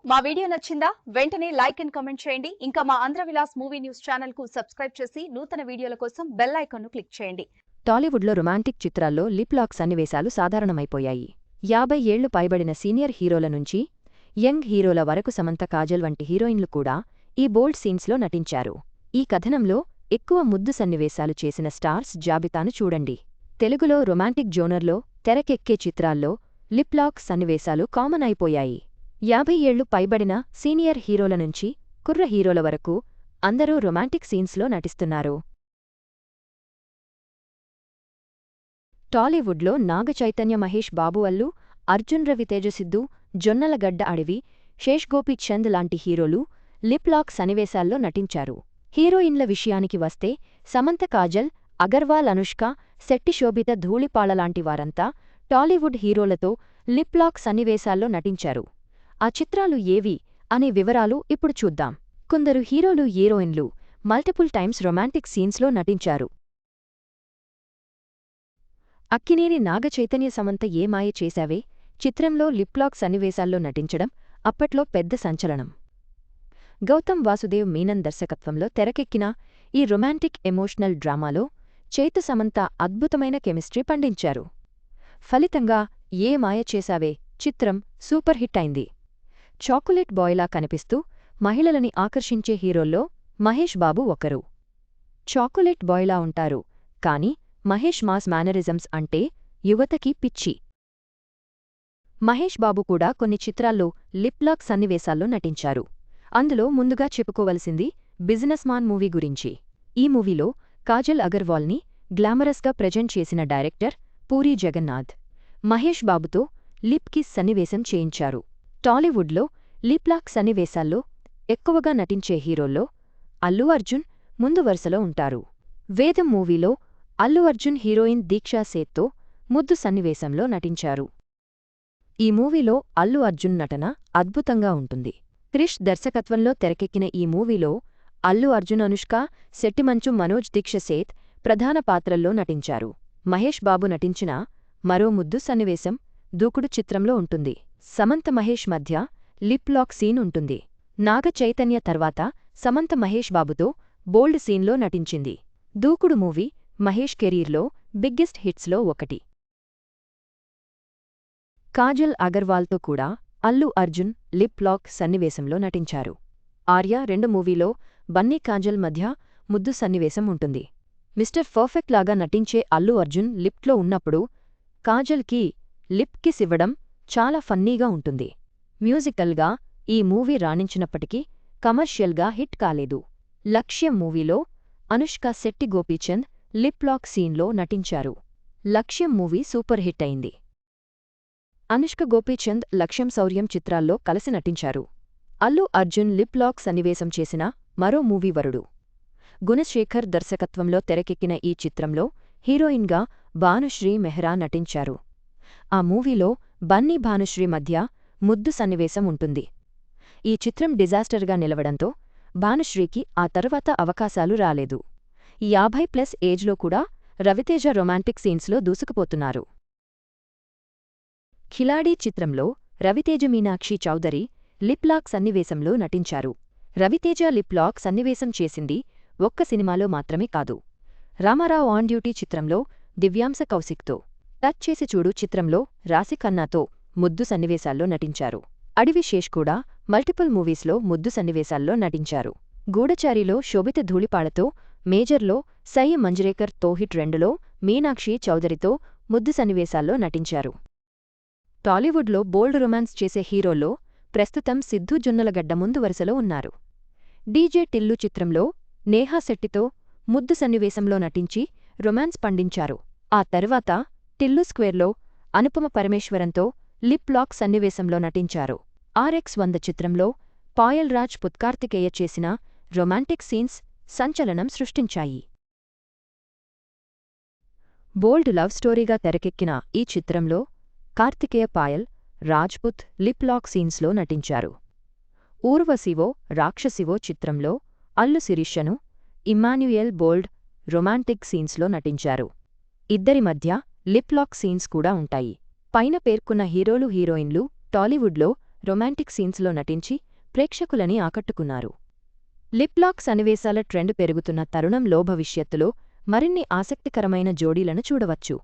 మా వీడియో నచ్చిందా? వెంటనే లైక్ అండ్ కామెంట్ చేయండి. ఇంకా మా Andhra Vilas movie news channel కు సబ్స్క్రైబ్ చేసి నూతన వీడియోల కోసం బెల్ ఐకాన్ ను క్లిక్ చేయండి. టాలీవుడ్లో రొమాంటిక్ చిత్రాల్లో లిప్ లాక్ సన్నివేశాలు సాధారణమైపోయాయి. 50 ఏళ్లు పైబడిన సీనియర్ హీరోల నుంచి యంగ్ హీరోల వరకు సమంత, కాజల్ వంటి హీరోయిన్లు కూడా ఈ బోల్డ్ సీన్స్లో నటించారు. ఈ కథనంలో ఎక్కువ ముద్దు సన్నివేశాలు చేసిన స్టార్స్ జాబితాను చూడండి. తెలుగులో రొమాంటిక్ జోనర్లో తెరకెక్కే చిత్రాల్లో లిప్ లాక్ సన్నివేశాలు కామన్ అయిపోయాయి. 50 ఏళ్లు పైబడిన సీనియర్ హీరోల నుంచి కుర్ర హీరోల వరకు అందరూ రొమాంటిక్ సీన్స్లో నటిస్తున్నారు. టాలీవుడ్లో నాగ చైతన్య, మహేష్ బాబు, అల్లు అర్జున్, రవితేజ, సిద్ధు జొన్నలగడ్డ, అడవి శేష్ గోపీచంద్ లాంటి హీరోలు లిప్ లాక్ సన్నివేశాల్లో నటించారు. హీరోయిన్ల విషయానికి వస్తే సమంత, కాజల్ అగర్వాల్, అనుష్క శెట్టి, శోభిత, ధూళిపాళ లాంటి వారంతా టాలీవుడ్ హీరోలతో లిప్ లాక్ సన్నివేశాల్లో నటించారు. ఆ చిత్రాలు ఏవి అనే వివరాలు ఇప్పుడు చూద్దాం. కొందరు హీరోలు, హీరోయిన్లు మల్టిపుల్ టైమ్స్ రొమాంటిక్ సీన్స్లో నటించారు. అక్కినేని నాగ చైతన్య, సమంత ఏ మాయ చేశావే చిత్రంలో లిప్ లాక్ సన్నివేశాల్లో నటించడం అప్పట్లో పెద్ద సంచలనం. గౌతమ్ వాసుదేవ్ మీనన్ దర్శకత్వంలో తెరకెక్కిన ఈ రొమాంటిక్ ఎమోషనల్ డ్రామాలో చైతు, సమంత అద్భుతమైన కెమిస్ట్రీ పండించారు. ఫలితంగా ఏ మాయ చేశావే చిత్రం సూపర్ హిట్ అయింది. చాకొలేట్ బాయ్లా కనిపిస్తూ మహిళలని ఆకర్షించే హీరోల్లో మహేష్ బాబు ఒకరు. చాకొలేట్ బాయ్లా ఉంటారు, కాని మహేష్ మాస్ మేనరిజమ్స్ అంటే యువతకి పిచ్చి. మహేష్ బాబు కూడా కొన్ని చిత్రాల్లో లిప్ లాక్ సన్నివేశాల్లో నటించారు. అందులో ముందుగా చెప్పుకోవలసింది బిజినెస్ మాన్ మూవీ గురించి. ఈ మూవీలో కాజల్ అగర్వాల్ని గ్లామరస్గా ప్రెజెంట్ చేసిన డైరెక్టర్ పూరీ జగన్నాథ్ మహేష్ బాబుతో లిప్ కిస్ సన్నివేశం చేయించారు. టాలీవుడ్లో లిప్ లాక్ సన్నివేశాల్లో ఎక్కువగా నటించే హీరోల్లో అల్లు అర్జున్ ముందు వరుసలో ఉంటారు. వేదం మూవీలో అల్లు అర్జున్ హీరోయిన్ దీక్షా సేత్తో ముద్దు సన్నివేశంలో నటించారు. ఈ మూవీలో అల్లు అర్జున్ నటన అద్భుతంగా ఉంటుంది. క్రిష్ దర్శకత్వంలో తెరకెక్కిన ఈ మూవీలో అల్లు అర్జున్, అనుష్క శెట్టి, మంచు మనోజ్, దీక్ష సేత్ ప్రధాన పాత్రల్లో నటించారు. మహేష్ బాబు నటించిన మరో ముద్దు సన్నివేశం దూకుడు చిత్రంలో ఉంటుంది. సమంత, మహేష్ మధ్య లిప్ లాక్ సీన్ ఉంటుంది. నాగ చైతన్య తర్వాత సమంత మహేష్ బాబుతో బోల్డ్ సీన్లో నటించింది. దూకుడు మూవీ మహేష్ కెరీర్లో బిగ్గెస్ట్ హిట్స్లో ఒకటి. కాజల్ అగర్వాల్తో కూడా అల్లు అర్జున్ లిప్ లాక్ సన్నివేశంలో నటించారు. ఆర్య 2 మూవీలో బన్నీ, కాజల్ మధ్య ముద్దు సన్నివేశం ఉంటుంది. మిస్టర్ పర్ఫెక్ట్ లాగా నటించే అల్లు అర్జున్ లిప్ట్లో ఉన్నప్పుడు కాజల్కి లిప్ కిస్ ఇవ్వడం చాలా ఫన్నీగా ఉంటుంది. మ్యూజికల్గా ఈ మూవీ రాణించినప్పటికీ కమర్షియల్గా హిట్ కాలేదు. లక్ష్యం మూవీలో అనుష్క, శెట్టి గోపీచంద్ లిప్ లాక్ సీన్లో నటించారు. లక్ష్యం మూవీ సూపర్ హిట్ అయింది. అనుష్క, గోపీచంద్ లక్ష్యం, శౌర్యం చిత్రాల్లో కలిసి నటించారు. అల్లు అర్జున్ లిప్ లాక్ సన్నివేశం చేసిన మరో మూవీ వరుడు. గుణశేఖర్ దర్శకత్వంలో తెరకెక్కిన ఈ చిత్రంలో హీరోయిన్గా భానుశ్రీ మెహ్రా నటించారు. ఆ మూవీలో బన్నీ, భానుశ్రీ మధ్య ముద్దు సన్నివేశం ఉంటుంది. ఈ చిత్రం డిజాస్టర్గా నిలవడంతో భానుశ్రీకి ఆ తర్వాత అవకాశాలు రాలేదు. 50+ ఏజ్లో కూడా రవితేజ రొమాంటిక్ సీన్స్లో దూసుకుపోతున్నారు. ఖిలాడీ చిత్రంలో రవితేజ, మీనాక్షి చౌదరి లిప్ లాక్ సన్నివేశంలో నటించారు. రవితేజ లిప్ లాక్ సన్నివేశం చేసింది ఒక్క సినిమాలో మాత్రమే కాదు. రామారావు ఆన్ డ్యూటీ చిత్రంలో దివ్యాంశ కౌశిక్తో, టచ్ చేసి చూడు చిత్రంలో రాశి ఖన్నాతో ముద్దు సన్నివేశాల్లో నటించారు. అడవి శేష్ కూడా మల్టిపుల్ మూవీస్లో ముద్దు సన్నివేశాల్లో నటించారు. గూఢచారిలో శోభిత, ధూళిపాళతో, మేజర్లో సై మంజ్రేకర్ తో, హిట్ 2లో మీనాక్షి చౌదరితో ముద్దు సన్నివేశాల్లో నటించారు. టాలీవుడ్లో బోల్డ్ రొమాన్స్ చేసే హీరోల్లో ప్రస్తుతం సిద్ధు జొన్నలగడ్డ ముందు వరుసలో ఉన్నారు. డీజే టిల్లు చిత్రంలో నేహా శెట్టితో ముద్దు సన్నివేశంలో నటించి రొమాన్స్ పండించారు. ఆ తర్వాత టిల్లు స్క్వేర్లో అనుపమ పరమేశ్వరంతో లిప్ లాక్ సన్నివేశంలో నటించారు. ఆర్ఎక్స్ 100 చిత్రంలో పాయల్ రాజ్, పుత్కార్తికేయ చేసిన రొమాంటిక్ సీన్స్ సంచలనం సృష్టించాయి. బోల్డ్ లవ్ స్టోరీగా తెరకెక్కిన ఈ చిత్రంలో కార్తికేయ, పాయల్, రాజ్పుత్ లిప్ లాక్ సీన్స్లో నటించారు. ఊర్వశివో రాక్షసివో చిత్రంలో అల్లు శిరీషను, ఇమ్మాన్యుయేల్ బోల్డ్ రొమాంటిక్ సీన్స్లో నటించారు. ఇద్దరి మధ్య లిప్ లాక్ సీన్స్ కూడా ఉంటాయి. పైన పేర్కొన్న హీరోలు, హీరోయిన్లు టాలీవుడ్లో రొమాంటిక్ సీన్స్లో నటించి ప్రేక్షకులని ఆకట్టుకున్నారు. లిప్ లాక్ సన్నివేశాల ట్రెండ్ పెరుగుతున్న తరుణంలో భవిష్యత్తులో మరిన్ని ఆసక్తికరమైన జోడీలను చూడవచ్చు.